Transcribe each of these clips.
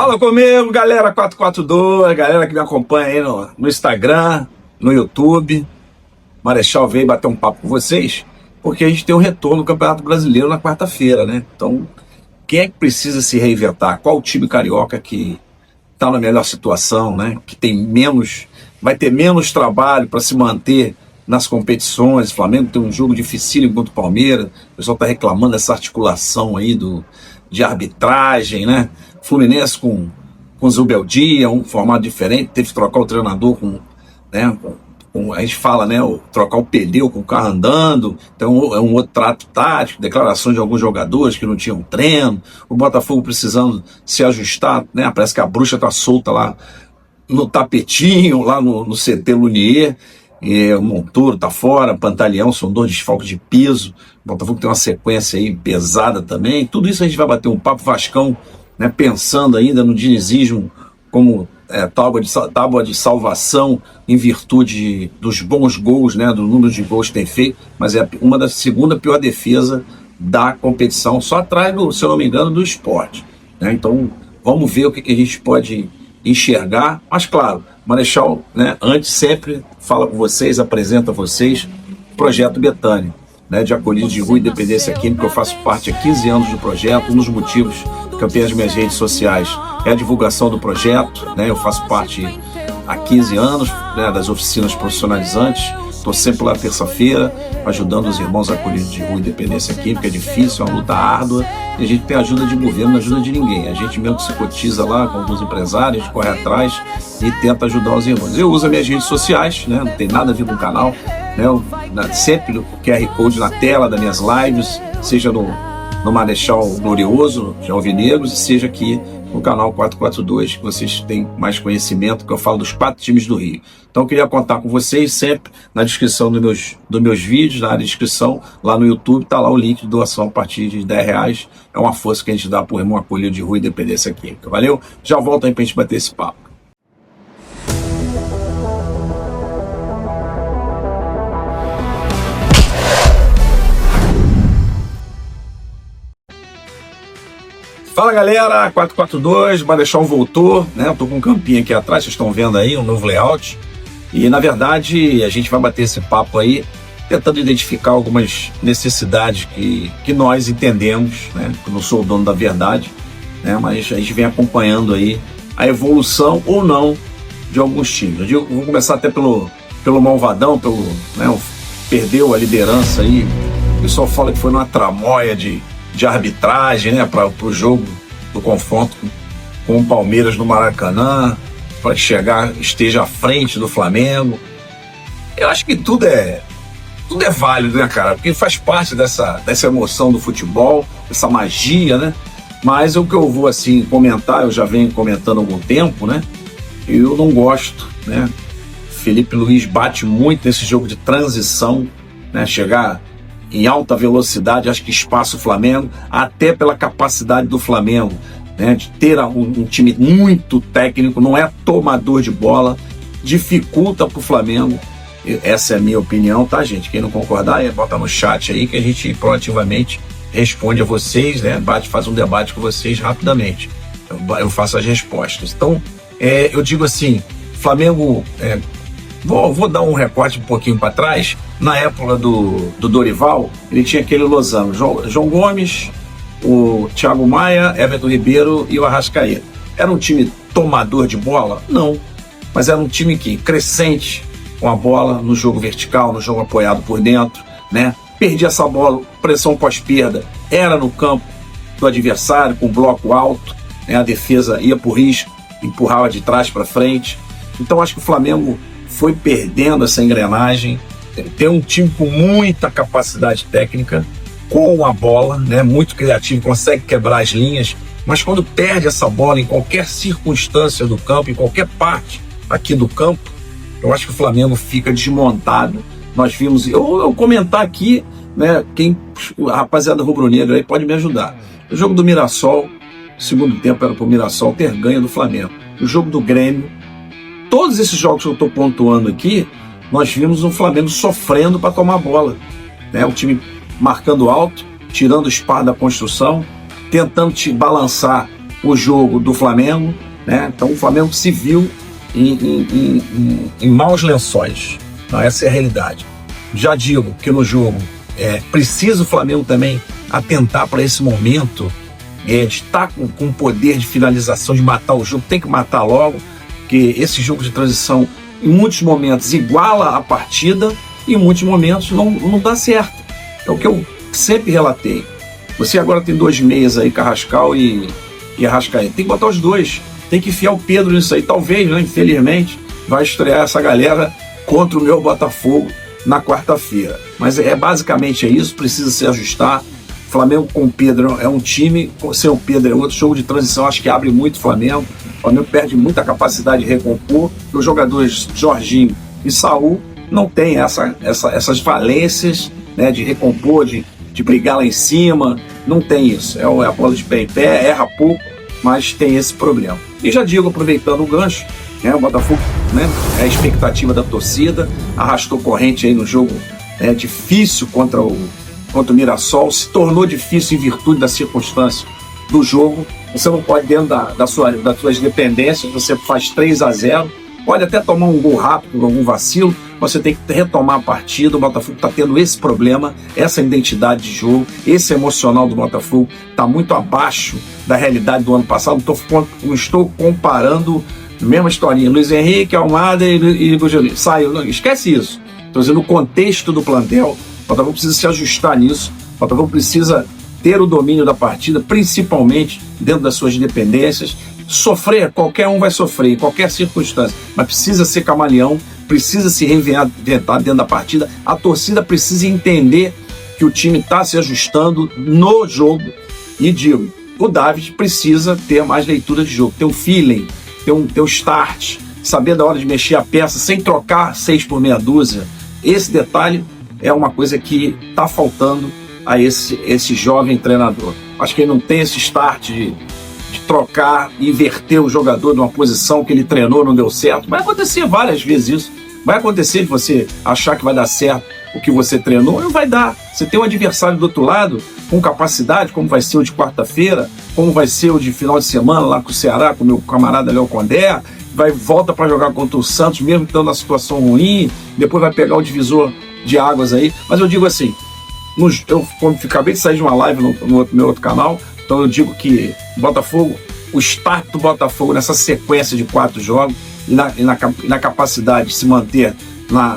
Fala comigo, galera 442, galera que me acompanha aí no Instagram, no YouTube. Marechal veio bater um papo com vocês, porque a gente tem um retorno do Campeonato Brasileiro na quarta-feira, né? Então, quem é que precisa se reinventar? Qual o time carioca que está na melhor situação, né? Que tem vai ter menos trabalho para se manter nas competições. O Flamengo tem um jogo dificílimo contra o Palmeiras. O pessoal está reclamando dessa articulação aí de arbitragem, né? Fluminense com Zubeldia, um formato diferente, teve que trocar o treinador a gente fala, né, trocar o pneu com o carro andando, então é um outro trato tático, declarações de alguns jogadores que não tinham treino, o Botafogo precisando se ajustar, né, parece que a bruxa tá solta lá no tapetinho, lá no CT Lunier, e o Montoro tá fora, Pantaleão, são dois desfalques de peso, o Botafogo tem uma sequência aí pesada também, tudo isso a gente vai bater um papo. Vascão, né, pensando ainda no dinizismo como tábua de salvação em virtude dos bons gols, né, do número de gols que tem feito, mas é uma da segunda pior defesa da competição, só atrás, se eu não me engano, do Sport, né? Então vamos ver o que a gente pode enxergar, mas claro, Marechal, né, antes sempre fala com vocês, apresenta vocês o Projeto Betânia, né, de acolhida de rua e dependência química. Eu faço parte há 15 anos do projeto. Um dos motivos que eu tenho as minhas redes sociais é a divulgação do projeto, né? Eu faço parte há 15 anos, né, das oficinas profissionalizantes. Estou sempre lá terça-feira ajudando os irmãos acolhidos de rua e dependência química. É difícil, é uma luta árdua, e a gente tem ajuda de governo, não ajuda de ninguém. A gente mesmo que se cotiza lá com alguns empresários, a gente corre atrás e tenta ajudar os irmãos. Eu uso as minhas redes sociais, né? Não tem nada a ver com o canal, né? Sempre o QR Code na tela das minhas lives, seja no Marechal Glorioso, de Alvinegros, e seja aqui no canal 442, que vocês têm mais conhecimento, que eu falo dos 4 times do Rio. Então eu queria contar com vocês sempre na descrição dos meus vídeos, na área de descrição, lá no YouTube, tá lá o link de doação a partir de R$10. É uma força que a gente dá pro irmão acolhido de rua e dependência química. Valeu? Já volto aí pra gente bater esse papo. Fala galera, 442, Marechal voltou, né? Eu tô com um campinho aqui atrás, vocês estão vendo aí, um novo layout. E na verdade a gente vai bater esse papo aí, tentando identificar algumas necessidades que nós entendemos, né? Eu não sou o dono da verdade, né? Mas a gente vem acompanhando aí a evolução ou não de alguns times. Eu vou começar até pelo Malvadão, perdeu a liderança aí. O pessoal fala que foi numa tramóia de arbitragem, né, para o jogo do confronto com o Palmeiras no Maracanã, para que esteja à frente do Flamengo. Eu acho que tudo é válido, né, cara, porque faz parte dessa emoção do futebol, dessa magia, né? Mas o que eu vou assim comentar, eu já venho comentando há algum tempo, né? Eu não gosto, né? Felipe Luiz bate muito nesse jogo de transição, né? Chegar em alta velocidade, acho que espaço o Flamengo, até pela capacidade do Flamengo, né, de ter um time muito técnico, não é tomador de bola, dificulta para o Flamengo. Essa é a minha opinião, tá, gente? Quem não concordar, bota no chat aí que a gente proativamente responde a vocês, né? Faz um debate com vocês rapidamente. Eu faço as respostas. Então, eu digo assim, Flamengo... Vou dar um recorte um pouquinho para trás. Na época do Dorival, ele tinha aquele losango: João Gomes, o Thiago Maia, Everton Ribeiro e o Arrascaeta. Era um time tomador de bola? Não. Mas era um time que crescente com a bola no jogo vertical, no jogo apoiado por dentro, né? Perdia essa bola, pressão pós-perda, era no campo do adversário, com bloco alto, né? A defesa ia por risco, empurrava de trás para frente. Então acho que o Flamengo foi perdendo essa engrenagem. Tem um time com muita capacidade técnica, com a bola, né, muito criativo, consegue quebrar as linhas, mas quando perde essa bola em qualquer circunstância do campo, em qualquer parte aqui do campo, eu acho que o Flamengo fica desmontado. Nós vimos, eu comentar aqui, né, a rapaziada rubro-negra aí pode me ajudar. O jogo do Mirassol, segundo tempo era para o Mirassol ter ganho do Flamengo. O jogo do Grêmio, todos esses jogos que eu estou pontuando aqui, nós vimos o Flamengo sofrendo para tomar bola, né? O time marcando alto, tirando o espaço da construção, tentando te balançar o jogo do Flamengo, né? Então o Flamengo se viu em maus lençóis. Não, essa é a realidade. Já digo que no jogo precisa o Flamengo também atentar para esse momento de estar com poder de finalização, de matar o jogo. Tem que matar logo, porque esse jogo de transição em muitos momentos iguala a partida e em muitos momentos não dá certo. É o que eu sempre relatei. Você agora tem 2 meias aí, Carrascal e Arrascaeta. Tem que botar os dois. Tem que enfiar o Pedro nisso aí. Talvez, né, infelizmente, vai estrear essa galera contra o meu Botafogo na quarta-feira. Mas basicamente isso. Precisa se ajustar. Flamengo com o Pedro é um time, sem o Pedro é outro. Jogo de transição acho que abre muito o Flamengo. O Flamengo perde muita capacidade de recompor. Os jogadores Jorginho e Saul não têm essas valências, né, de recompor, de brigar lá em cima. Não tem isso. É a bola de pé em pé, erra pouco, mas tem esse problema. E já digo, aproveitando o gancho, né, o Botafogo, né, é a expectativa da torcida, arrastou corrente aí no jogo difícil contra o Mirassol, se tornou difícil em virtude da circunstância do jogo. Você não pode, dentro das suas dependências, você faz 3-0, pode até tomar um gol rápido, algum vacilo, você tem que retomar a partida. O Botafogo está tendo esse problema, essa identidade de jogo, esse emocional do Botafogo está muito abaixo da realidade do ano passado. Não estou comparando a mesma historinha, Luiz Henrique, Almada e Gugelino. Saiu, esquece isso. Estou dizendo o contexto do plantel. O Botafogo precisa se ajustar nisso. O Botafogo precisa ter o domínio da partida, principalmente dentro das suas dependências. Sofrer, qualquer um vai sofrer, em qualquer circunstância, mas precisa ser camaleão, precisa se reinventar dentro da partida. A torcida precisa entender que o time está se ajustando no jogo. E digo, o David precisa ter mais leitura de jogo, ter um feeling, ter um start, saber da hora de mexer a peça sem trocar 6 por meia dúzia. Esse detalhe é uma coisa que está faltando a esse jovem treinador. Acho que ele não tem esse start de trocar e inverter o jogador de uma posição que ele treinou, não deu certo. Vai acontecer várias vezes isso. Vai acontecer de você achar que vai dar certo o que você treinou, não vai dar. Você tem um adversário do outro lado com capacidade, como vai ser o de quarta-feira, como vai ser o de final de semana lá com o Ceará, com o meu camarada Léo Condé, volta para jogar contra o Santos, mesmo estando na situação ruim, depois vai pegar o divisor de águas aí. Mas eu digo assim, eu acabei de sair de uma live no meu outro canal, então eu digo que Botafogo, o start do Botafogo nessa sequência de 4 jogos e na capacidade de se manter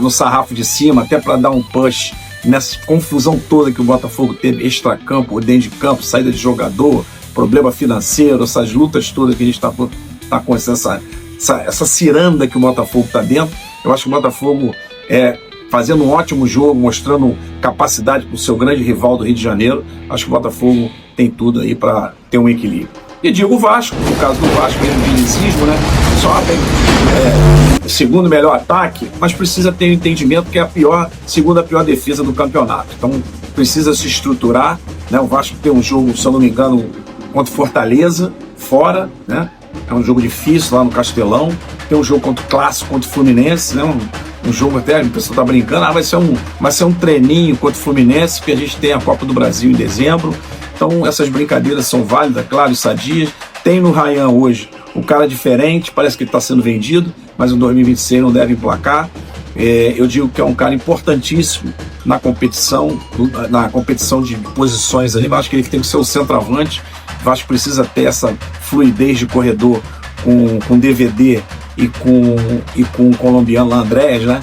no sarrafo de cima, até para dar um push nessa confusão toda que o Botafogo teve, extracampo, dentro de campo, saída de jogador, problema financeiro, essas lutas todas que a gente está acontecendo, essa ciranda que o Botafogo está dentro. Eu acho que o Botafogo fazendo um ótimo jogo, mostrando capacidade para o seu grande rival do Rio de Janeiro. Acho que o Botafogo tem tudo aí para ter um equilíbrio. E digo o Vasco, no caso do Vasco, mesmo de dinizismo, né? Só tem segundo melhor ataque, mas precisa ter um entendimento que é a segunda pior defesa do campeonato. Então precisa se estruturar, né? O Vasco tem um jogo, se eu não me engano, contra o Fortaleza, fora, né? É um jogo difícil lá no Castelão. Tem um jogo contra o Clássico, contra o Fluminense, né? Um jogo até, a pessoa tá brincando, vai ser um treininho contra o Fluminense, porque a gente tem a Copa do Brasil em dezembro. Então essas brincadeiras são válidas, claro, e sadias. Tem no Ryan hoje um cara diferente, parece que ele está sendo vendido, mas em 2026 não deve emplacar. Eu digo que é um cara importantíssimo na competição de posições ali, mas acho que ele tem que ser o centroavante. O Vasco precisa ter essa fluidez de corredor com DVD e com o colombiano lá, Andrés, né?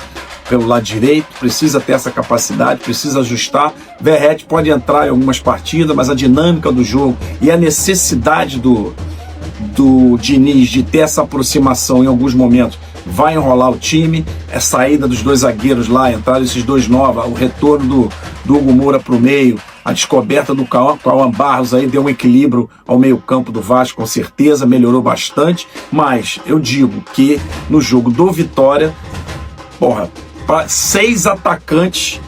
Pelo lado direito, precisa ter essa capacidade, precisa ajustar. Verratti pode entrar em algumas partidas, mas a dinâmica do jogo e a necessidade do Diniz de ter essa aproximação em alguns momentos vai enrolar o time. A saída dos 2 zagueiros lá, entraram esses 2 novos, o retorno do Hugo Moura para o meio, a descoberta do Cauã Barros aí deu um equilíbrio ao meio campo do Vasco, com certeza, melhorou bastante. Mas eu digo que no jogo do Vitória, para 6 atacantes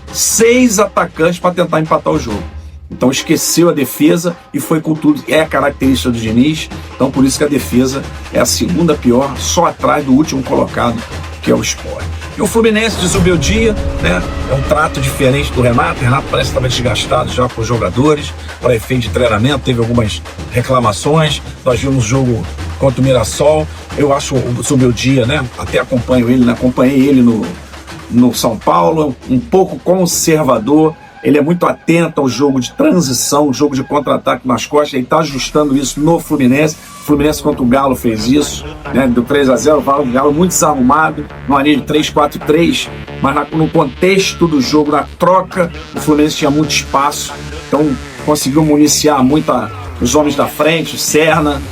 para tentar empatar o jogo. Então esqueceu a defesa e foi com tudo. É a característica do Diniz. Então por isso que a defesa é a segunda pior, só atrás do último colocado que é o Sport. E o Fluminense de Zubeldia, né, é um trato diferente do Renato. O Renato parece que estava desgastado já com os jogadores, para efeito de treinamento, teve algumas reclamações. Nós vimos o jogo contra o Mirassol. Eu acho o Zubeldia, né, até acompanho ele, né, acompanhei ele no São Paulo, um pouco conservador. Ele é muito atento ao jogo de transição, jogo de contra-ataque nas costas. Ele está ajustando isso no Fluminense. O Fluminense contra o Galo fez isso, né? Do 3-0, o Galo muito desarrumado, numa linha de 3-4-3, mas no contexto do jogo, na troca, o Fluminense tinha muito espaço, então conseguiu municiar muito os homens da frente, o Serna.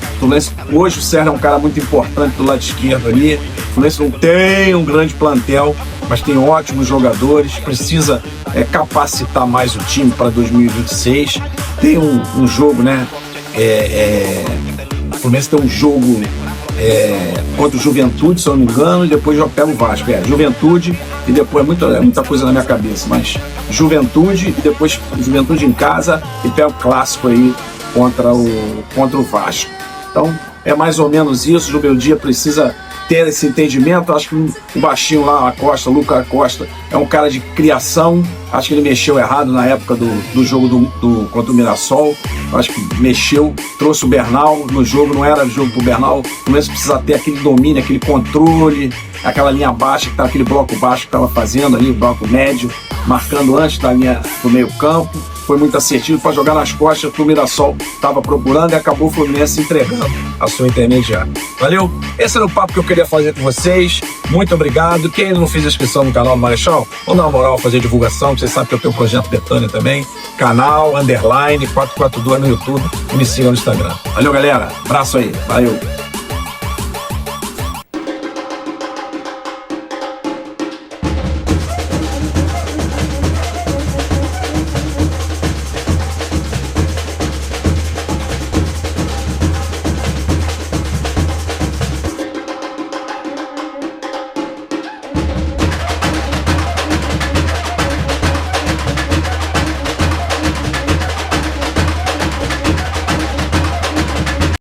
Hoje o Serna é um cara muito importante do lado esquerdo ali. O Fluminense não tem um grande plantel, mas tem ótimos jogadores, precisa capacitar mais o time para 2026. Tem um jogo, né? O Fluminense tem um jogo contra o Juventude, se eu não me engano, e depois já pega o Vasco. Juventude e depois muita coisa na minha cabeça, mas Juventude e depois Juventude em casa e pega o clássico aí contra o Vasco. Então é mais ou menos isso. O Zubeldia precisa ter esse entendimento. Acho que o baixinho lá, o Lucas Acosta, é um cara de criação. Acho que ele mexeu errado na época do jogo contra o Mirassol. Acho que mexeu, trouxe o Bernal no jogo, não era jogo pro Bernal. O Fluminense precisa ter aquele domínio, aquele controle, aquela linha baixa, aquele bloco baixo que estava fazendo ali, o bloco médio, marcando antes da linha do meio campo. Foi muito assertivo para jogar nas costas que o Mirassol estava procurando e acabou o Fluminense entregando a sua intermediária. Valeu? Esse era o papo que eu queria fazer com vocês. Muito obrigado. Quem ainda não fez a inscrição no canal do Marechal, vou dar uma moral, fazer divulgação. Vocês sabem que eu tenho o Projeto Betânia também. Canal, _442 no YouTube. E me sigam no Instagram. Valeu, galera. Abraço aí. Valeu.